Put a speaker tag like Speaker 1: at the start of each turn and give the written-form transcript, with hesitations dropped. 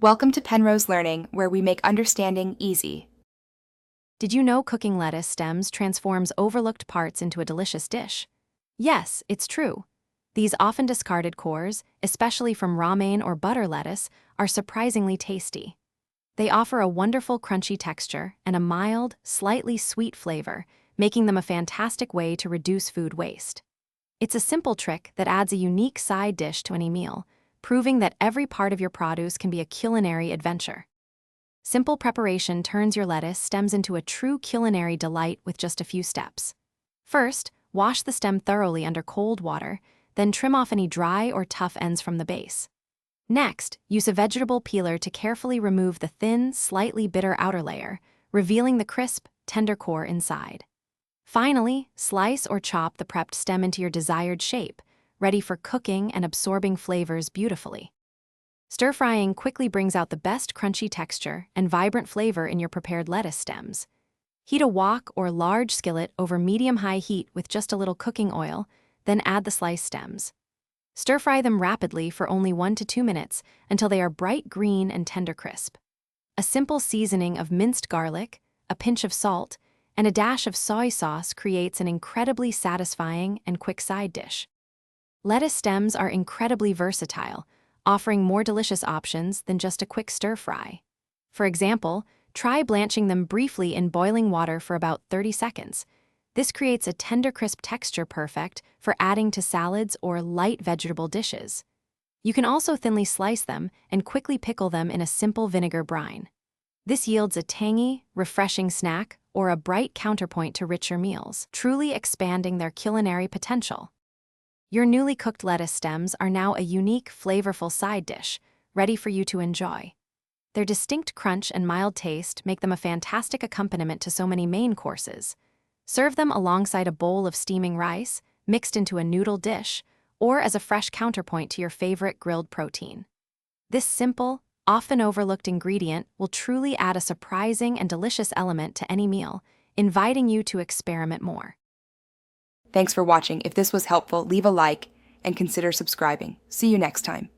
Speaker 1: Welcome to Penrose Learning, where we make understanding easy.
Speaker 2: Did you know cooking lettuce stems transforms overlooked parts into a delicious dish? Yes, it's true. These often discarded cores, especially from romaine or butter lettuce, are surprisingly tasty. They offer a wonderful crunchy texture and a mild, slightly sweet flavor, making them a fantastic way to reduce food waste. It's a simple trick that adds a unique side dish to any meal, proving that every part of your produce can be a culinary adventure. Simple preparation turns your lettuce stems into a true culinary delight with just a few steps. First, wash the stem thoroughly under cold water, then trim off any dry or tough ends from the base. Next, use a vegetable peeler to carefully remove the thin, slightly bitter outer layer, revealing the crisp, tender core inside. Finally, slice or chop the prepped stem into your desired shape, ready for cooking and absorbing flavors beautifully. Stir-frying quickly brings out the best crunchy texture and vibrant flavor in your prepared lettuce stems. Heat a wok or large skillet over medium-high heat with just a little cooking oil, then add the sliced stems. Stir-fry them rapidly for only 1 to 2 minutes until they are bright green and tender crisp. A simple seasoning of minced garlic, a pinch of salt, and a dash of soy sauce creates an incredibly satisfying and quick side dish. Lettuce stems are incredibly versatile, offering more delicious options than just a quick stir-fry. For example, try blanching them briefly in boiling water for about 30 seconds. This creates a tender, crisp texture perfect for adding to salads or light vegetable dishes. You can also thinly slice them and quickly pickle them in a simple vinegar brine. This yields a tangy, refreshing snack or a bright counterpoint to richer meals, truly expanding their culinary potential. Your newly cooked lettuce stems are now a unique, flavorful side dish, ready for you to enjoy. Their distinct crunch and mild taste make them a fantastic accompaniment to so many main courses. Serve them alongside a bowl of steaming rice, mixed into a noodle dish, or as a fresh counterpoint to your favorite grilled protein. This simple, often overlooked ingredient will truly add a surprising and delicious element to any meal, inviting you to experiment more.
Speaker 1: Thanks for watching. If this was helpful, leave a like and consider subscribing. See you next time.